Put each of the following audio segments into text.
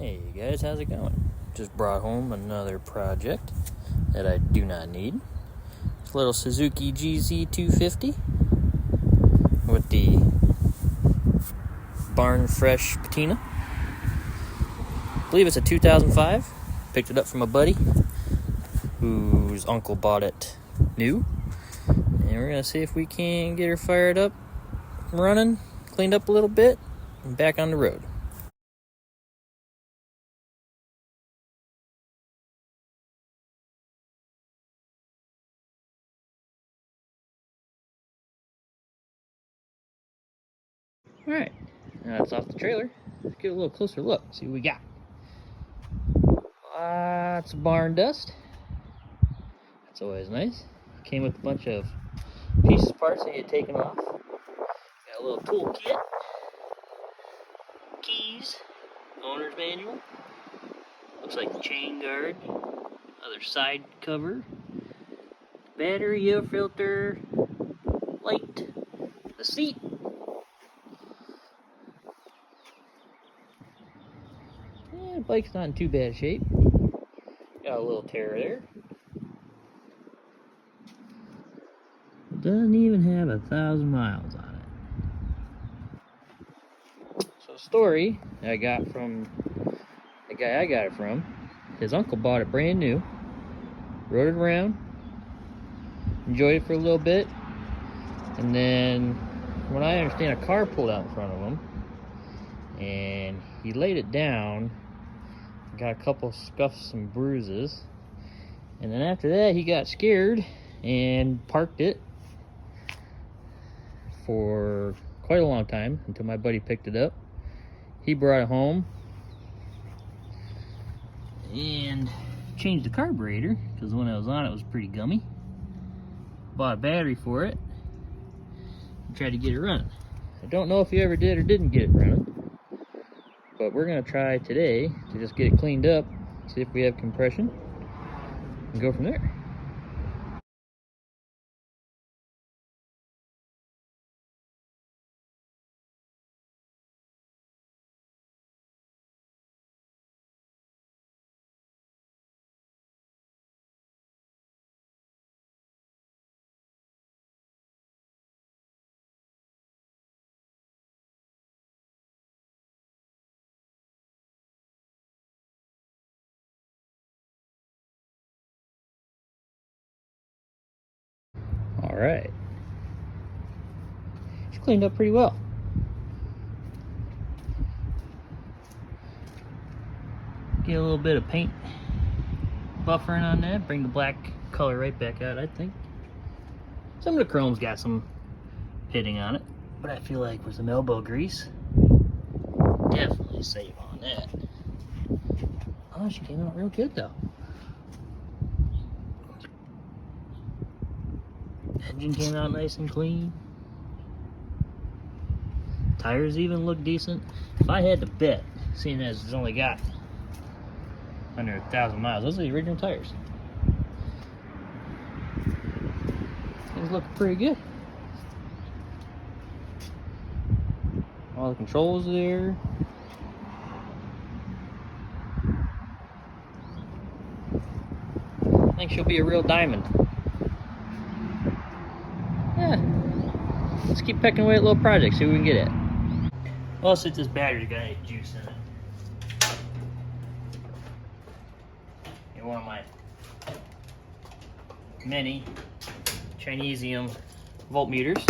Hey guys, how's it going? Just brought home another project that I do not need. It's a little Suzuki GZ250 with the barn fresh patina. I believe it's a 2005. Picked it up from a buddy whose uncle bought it new. And we're gonna see if we can get her fired up, running, cleaned up a little bit, and back on the road. Alright, now it's off the trailer. Let's get a little closer look, see what we got. Lots of barn dust. That's always nice. Came with a bunch of pieces, parts that you had taken off. Got a little tool kit, keys, owner's manual. Looks like the chain guard, other side cover, battery, air filter, light, the seat. The bike's not in too bad shape. Got a little tear there. Doesn't even have 1,000 miles on it. So story I got from the guy I got it from, his uncle bought it brand new, rode it around, enjoyed it for a little bit, and then from what I understand, a car pulled out in front of him and he laid it down, got a couple scuffs and bruises, and then after that he got scared and parked it for quite a long time until my buddy picked it up. He brought it home and changed the carburetor because when I was on it was pretty gummy. Bought a battery for it and tried to get it running. I don't know if he ever did or didn't get it running, but we're gonna try today to just get it cleaned up, see if we have compression, and go from there. All right, it's cleaned up pretty well. Get a little bit of paint buffering on that, bring the black color right back out, I think. Some of the chrome's got some pitting on it, but I feel like with some elbow grease, definitely save on that. Oh, she came out real good though. Engine came out nice and clean. Tires even look decent. If I had to bet, seeing as it's only got under 1,000 miles, those are the original tires. Things look pretty good. All the controls there. I think she'll be a real diamond. Yeah. Let's keep pecking away at little projects, see what we can get at. Well, since this battery's got any juice in it. One of my many Chinesium voltmeters.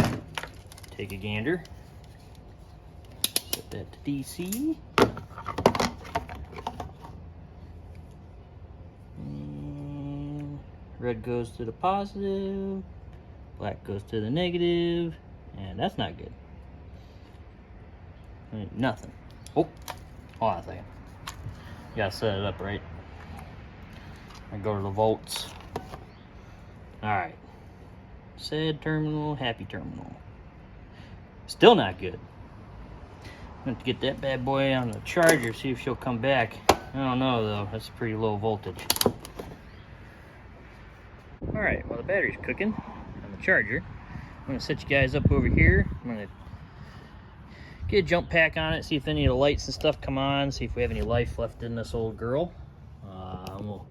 Take a gander. Set that to DC. And red goes to the positive, black goes to the negative, and that's not good. Ain't nothing. Oh, hold on a second. You gotta set it up right. I go to the volts. Alright. Sad terminal, happy terminal. Still not good. I'm going to get that bad boy on the charger, see if she'll come back. I don't know though, that's pretty low voltage. Alright, while the battery's cooking on the charger, I'm going to set you guys up over here. I'm going to get a jump pack on it, see if any of the lights and stuff come on, see if we have any life left in this old girl. We'll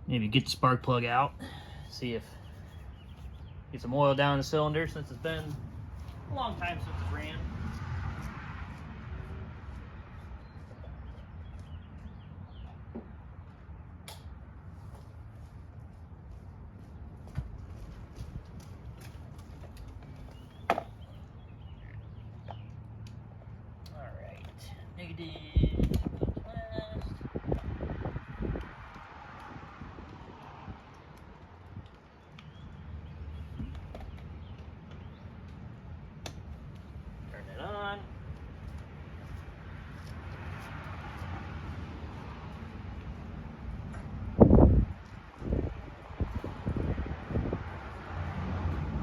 maybe get the spark plug out, see if get some oil down the cylinder since it's been a long time since it's ran. Negative. Turn it on.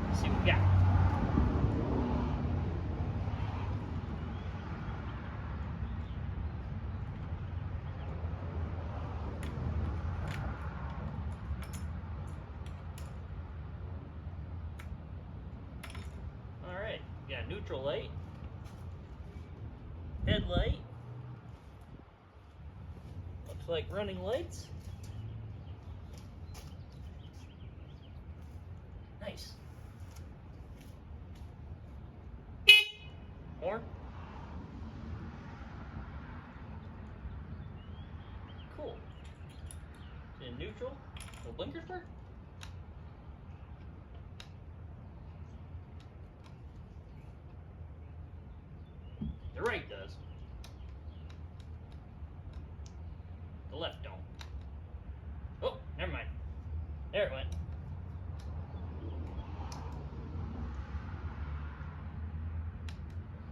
Let's see what we got. We got neutral light, headlight, looks like running lights. Nice. Horn. Cool. In neutral, no blinkers work. The right does. The left don't. Oh, never mind. There it went.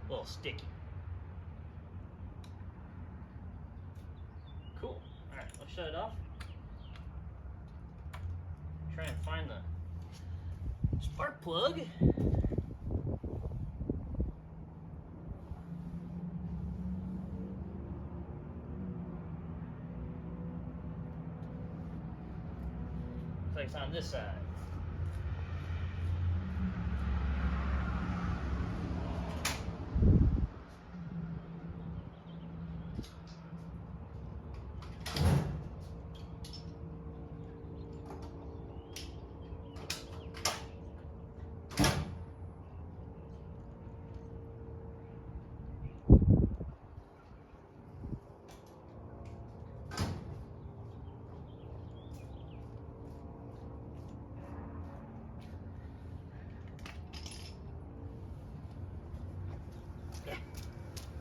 A little sticky. Cool. Alright, let's shut it off. Try and find the spark plug. Looks like it's on this side.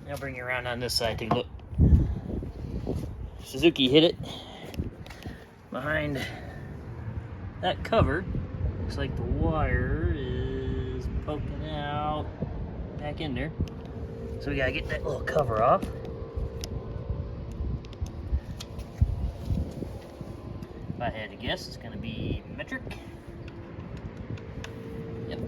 I'll bring you around on this side, take a look. Suzuki hit it behind that cover. Looks like the wire is poking out back in there. So we gotta get that little cover off. If I had to guess, it's gonna be metric. Yep.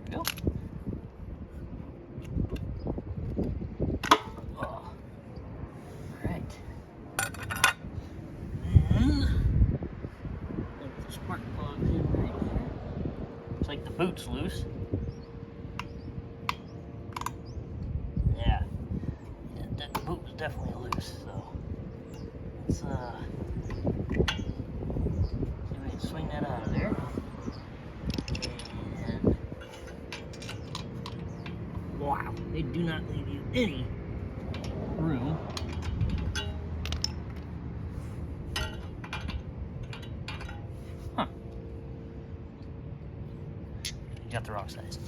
Go. Oh. All right. Then put the spark plugs in right here. Looks like the boot's loose. Yeah, the boot was definitely loose. So let's see if we can swing that out of there. Wow, they do not leave you any room. Huh. You got the wrong size.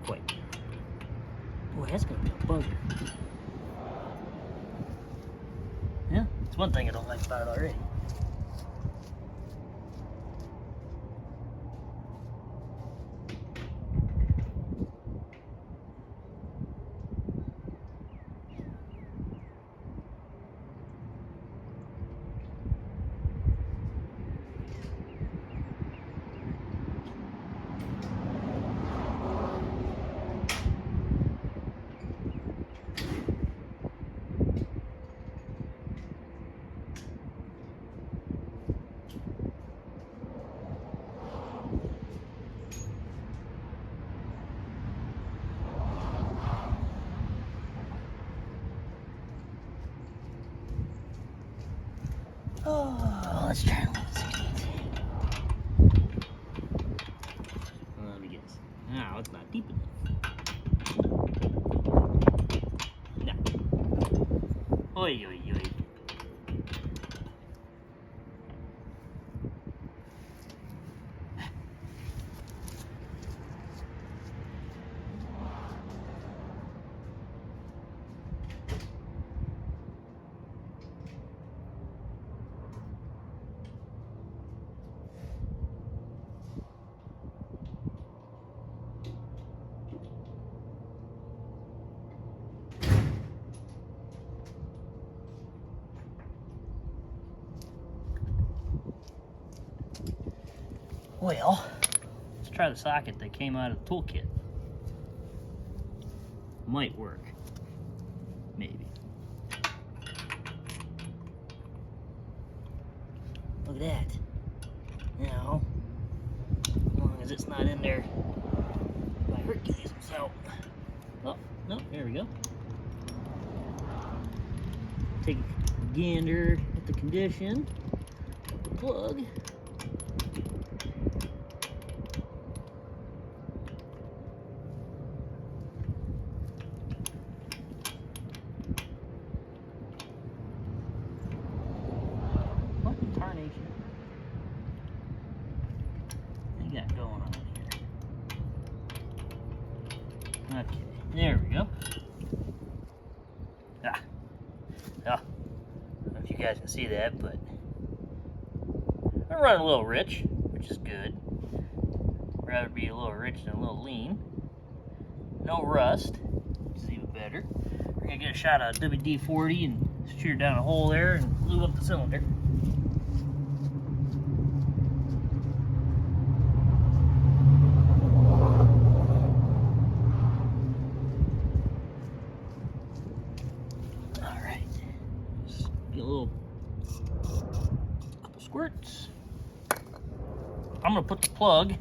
quite. Boy, that's gonna be a bugger. Yeah, it's one thing I don't like about it already. Oh, let's try a little 16. Let me guess. No, it's not deep enough. No. Oi, oi, oi. Well, let's try the socket that came out of the toolkit. Might work. Maybe. Look at that. Now, as long as it's not in there by Hercules himself. Oh, no, there we go. Take a gander at the condition of the plug. What in tarnation they got going on here? Okay, there we go. Ah, I don't know if you guys can see that, but I run a little rich, which is good. Rather be a little rich than a little lean. No rust, which is even better. We're gonna get a shot of WD-40 and shoot it down a hole there and lube up the cylinder. Alright, just get a little couple squirts. I'm gonna put the plug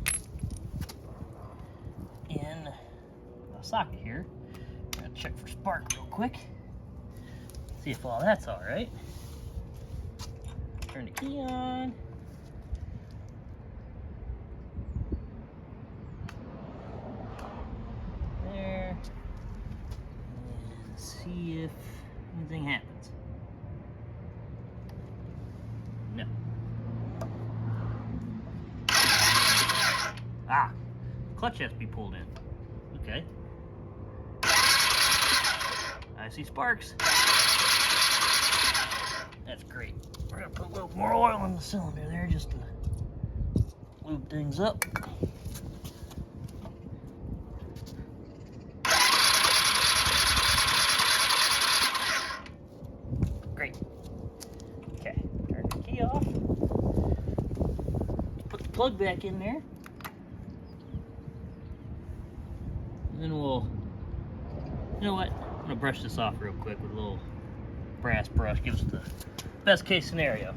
in the socket here. I'm gonna check for spark real quick. See if all that's alright. Turn the key on. There. And see if anything happens. No. Ah, clutch has to be pulled in. Okay. I see sparks. That's great. We're gonna put a little more oil in the cylinder there just to lube things up. Great. Okay, turn the key off. Put the plug back in there. And then we'll, you know what? I'm gonna brush this off real quick with a little brass brush. Gives us the best case scenario.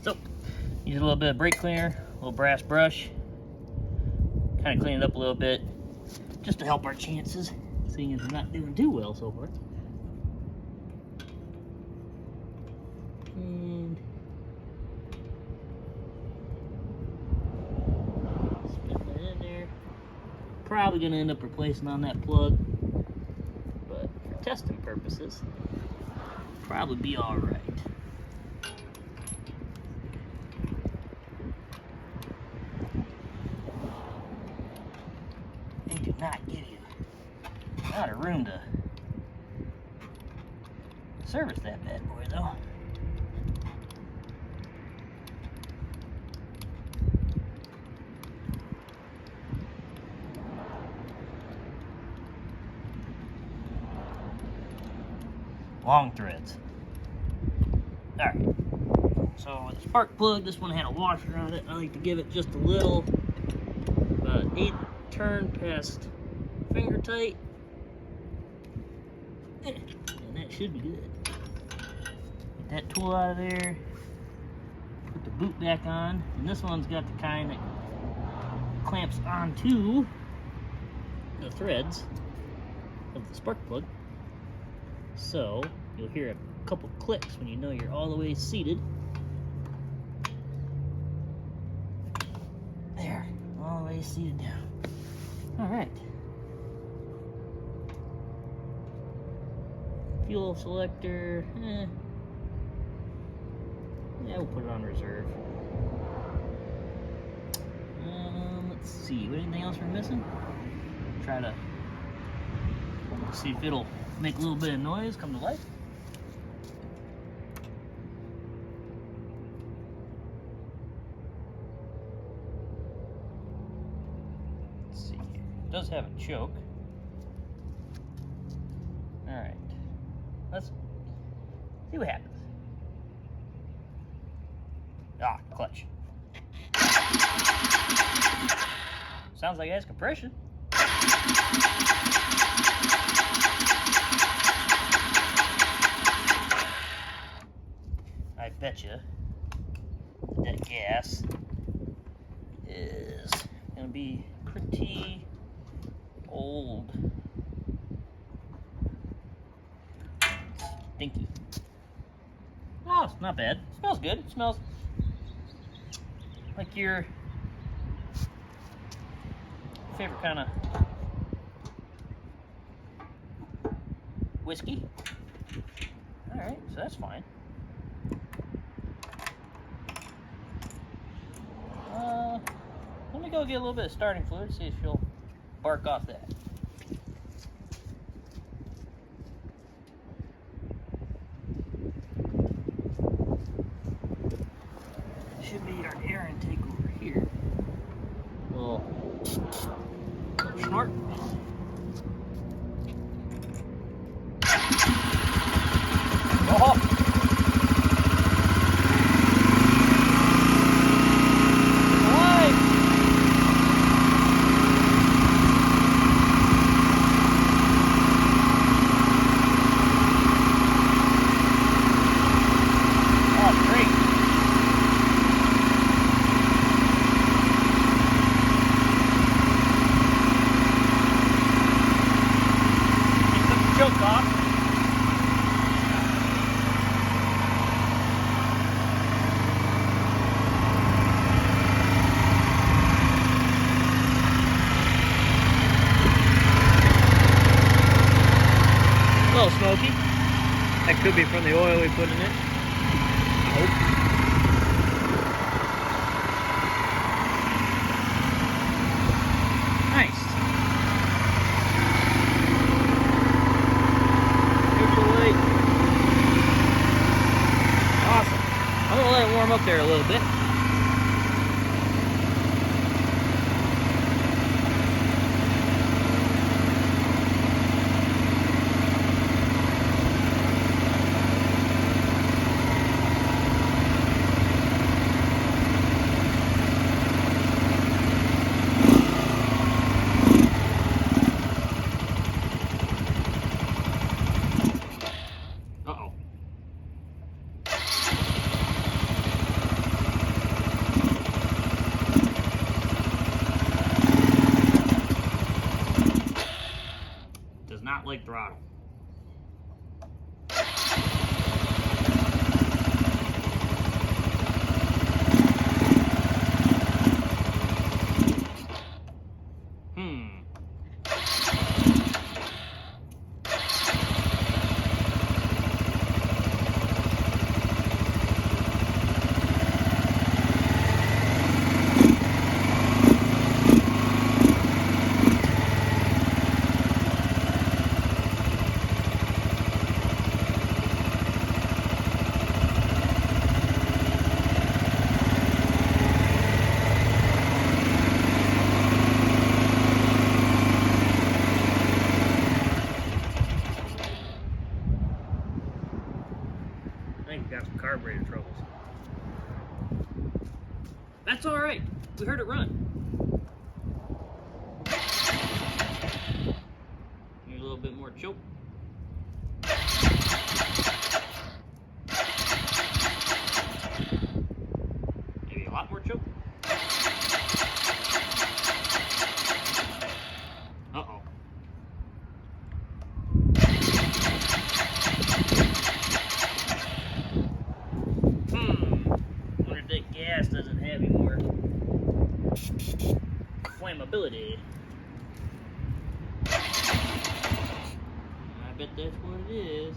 So, use a little bit of brake cleaner, little brass brush, kind of clean it up a little bit, just to help our chances, seeing as we're not doing too well so far. And spin that in there. Probably gonna end up replacing on that plug, but for testing purposes, probably be all right. They do not give you a lot of room to service that bad boy, though. Long threads. Alright, so with the spark plug, this one had a washer on it. I like to give it just a little, about an 1/8 turn past finger tight, and that should be good. Get that tool out of there, put the boot back on, and this one's got the kind that clamps onto the threads of the spark plug, so you'll hear a couple clicks when you know you're all the way seated. There, all the way seated down. All right. Fuel selector, yeah, we'll put it on reserve. Let's see, anything else we're missing? Try to see if it'll make a little bit of noise come to life. Let's see here. It does have a choke. Alright. Let's see what happens. Ah, clutch. Sounds like it has compression. I bet you that gas is going to be pretty old. Stinky. Oh, it's not bad. It smells good. It smells like your favorite kind of whiskey. Alright, so that's fine. Let me go get a little bit of starting fluid, see if she'll bark off that. Should be our air intake over here. Little snort. Oh! A little smoky. That could be from the oil we put in it. Nope. Nice. Here's the light. Awesome. I'm gonna let it warm up there a little bit. like throttle. I think we got some carburetor troubles. That's alright. We heard it run. Need a little bit more choke. Maybe a lot more choke. Uh-oh. Wonder if that gas doesn't have any more flammability. I bet that's what it is.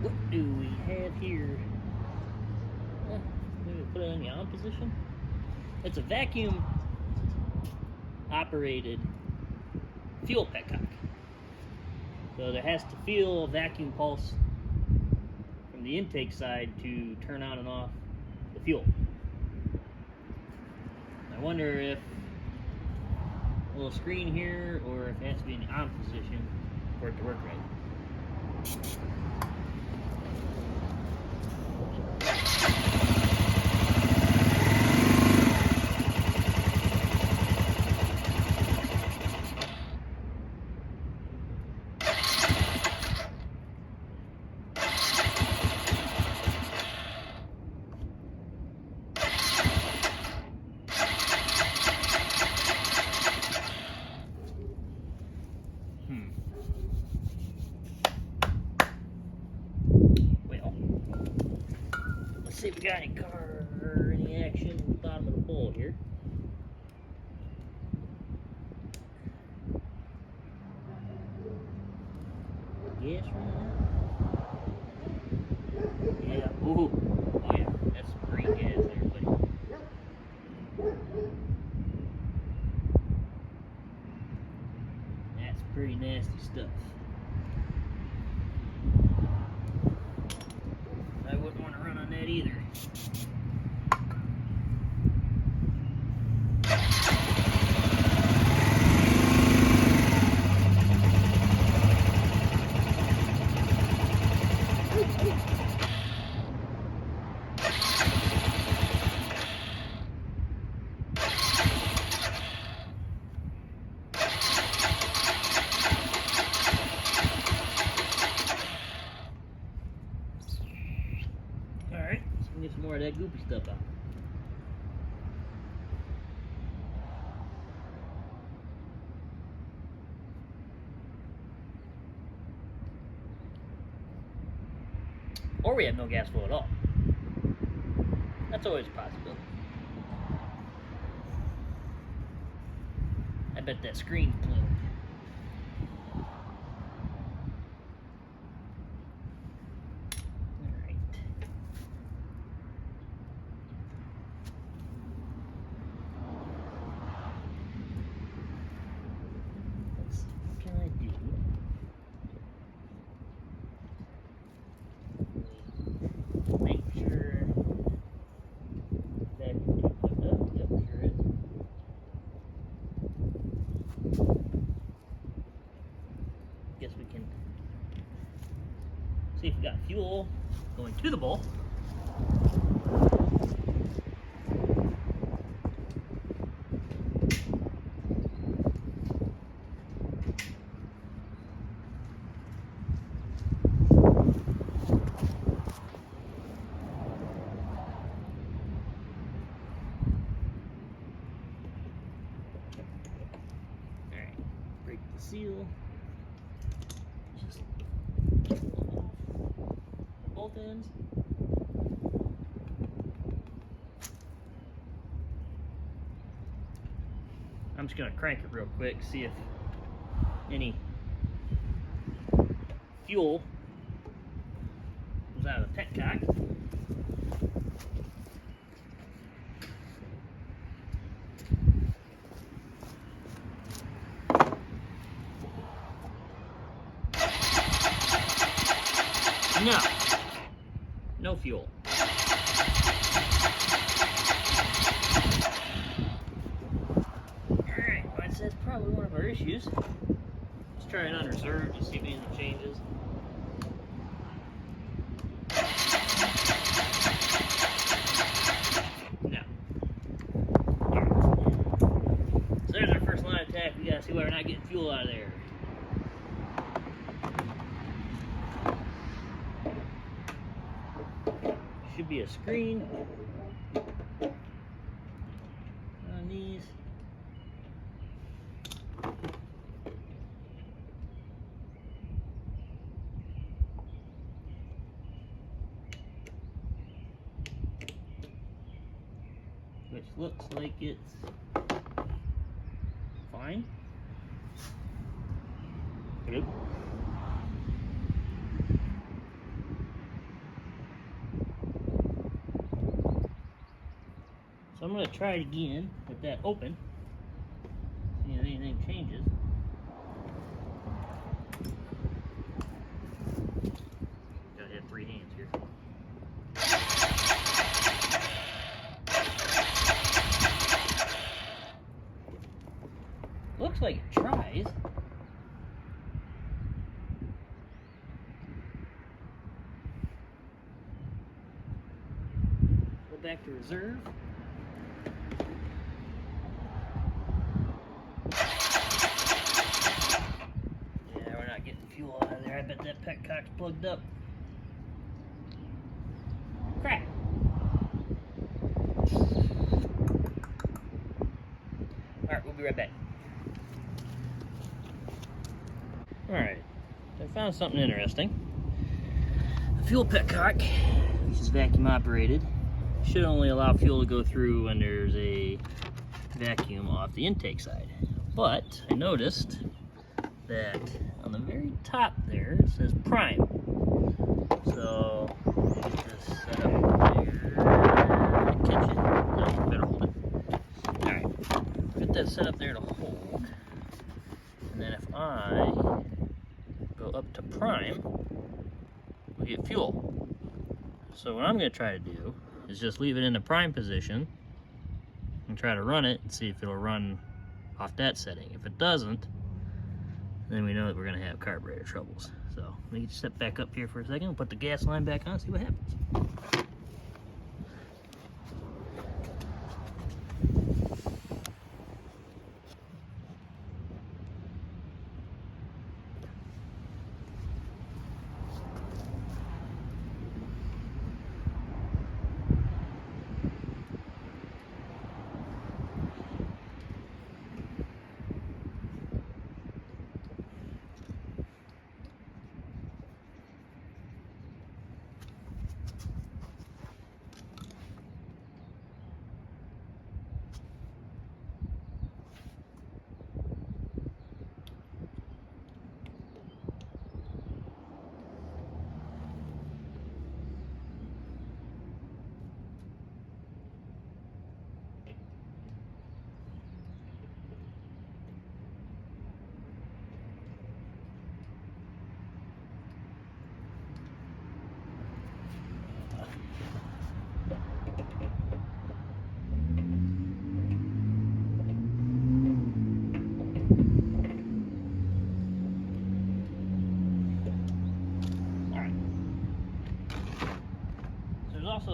What do we have here? Maybe put it in the on position. It's a vacuum operated fuel petcock. So there has to feel a vacuum pulse from the intake side to turn on and off the fuel. I wonder if a little screen here or if it has to be in the on position for it to work right. Well, let's see if we got any car or any action at the bottom of the bowl here. Yes, right. Yeah. Ooh. Oh yeah. That's some green gas there, buddy. That's pretty nasty stuff. I wouldn't want to run on that either. Alright, let's get some more of that goopy stuff out. Or we have no gas flow at all. That's always a possibility. I bet that screen's plugged. Alright. Let's see, what can I do? Make sure that can keep hooked up. Yep, sure is. fuel going to the bowl. Alright, break the seal. Just both ends. I'm just gonna crank it real quick, see if any fuel comes out of the petcock. No, no fuel. Alright, well, that's probably one of our issues. Let's try it on reserve to see if anything changes. No. Alright. So there's our first line of attack. We gotta see why we're not getting fuel out of there. Should be a screen on these. Which looks like it's fine. Hello? So I'm going to try it again with that open, see if anything changes. Gotta have 3 hands here. Looks like it tries. Go back to reserve. Yeah, we're not getting fuel out of there. I bet that petcock's plugged up. Crap. Alright, we'll be right back. Alright, I found something interesting. The fuel petcock, which is vacuum operated, should only allow fuel to go through when there's a vacuum off the intake side. But I noticed that on the very top there it says prime. So get this set up there. Catch it. No, better hold it. Alright, get that set up there to hold. And then if I go up to prime, we get fuel. So what I'm going to try to do is just leave it in the prime position and try to run it and see if it'll run off that setting. If it doesn't, then we know that we're going to have carburetor troubles. So let me step back up here for a second, put the gas line back on, see what happens.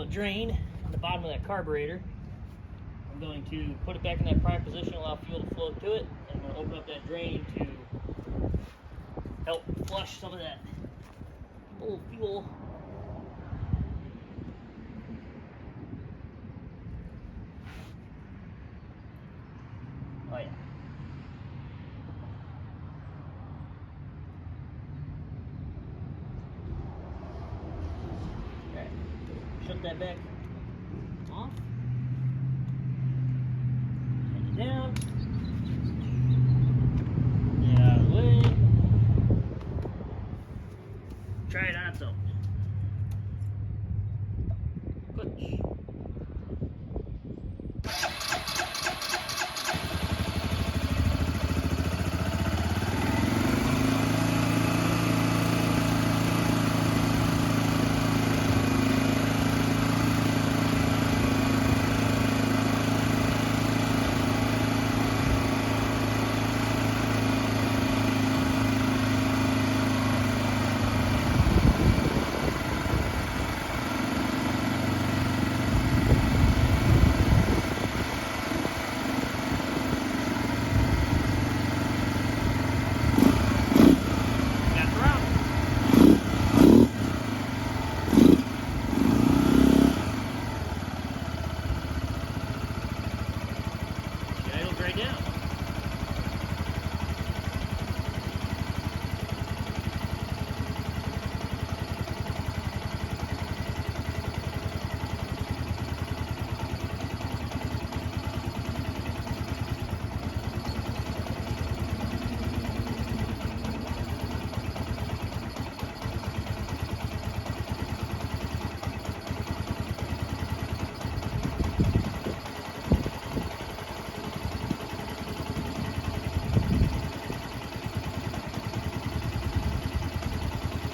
a drain in the bottom of that carburetor. I'm going to put it back in that prior position, allow fuel to flow to it, and I'm going to open up that drain to help flush some of that old fuel. Oh yeah. Alright, shut that back off. Take it down. Get out of the way. Try it on its own. Clutch.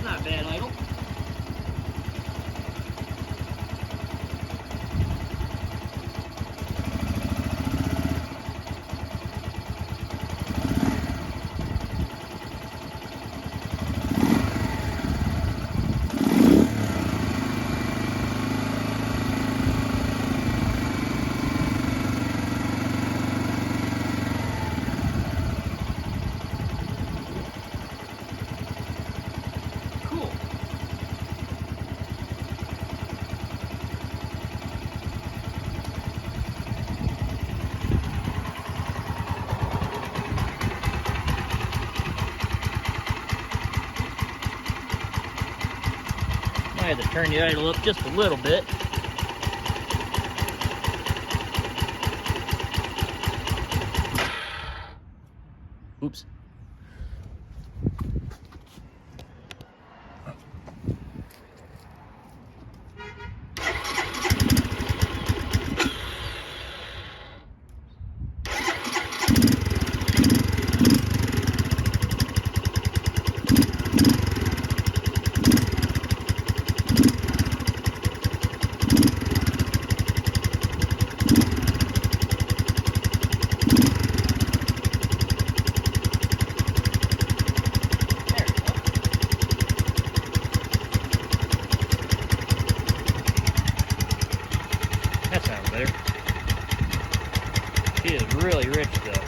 Not bad idle. I had to turn the idle up just a little bit. Oops. That sounds better. She is really rich though.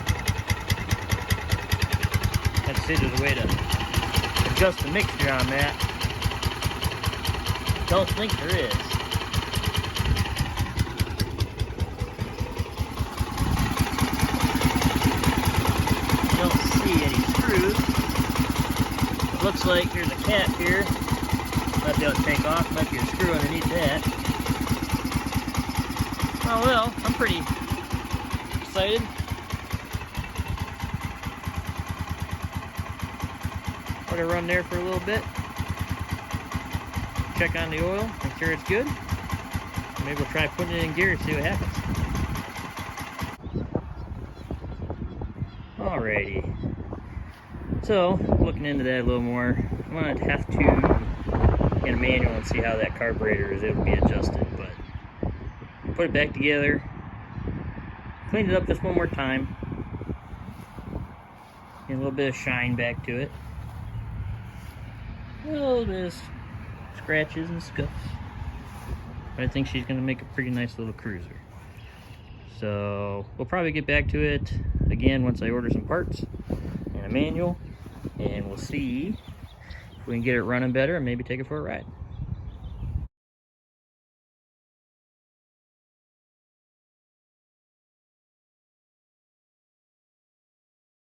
Let's see, there's a way to adjust the mixture on that. Don't think there is. Don't see any screws. Looks like there's a cap here. Might be able to take off. Might be a screw underneath that. Oh well, I'm pretty excited. Let it run there for a little bit. Check on the oil, make sure it's good. Maybe we'll try putting it in gear and see what happens. Alrighty. So, looking into that a little more, I'm going to have to get a manual and see how that carburetor is able to be adjusted, but put it back together, cleaned it up just one more time, get a little bit of shine back to it, a little bit of scratches and scuffs, but I think she's going to make a pretty nice little cruiser. So we'll probably get back to it again once I order some parts and a manual, and we'll see if we can get it running better and maybe take it for a ride.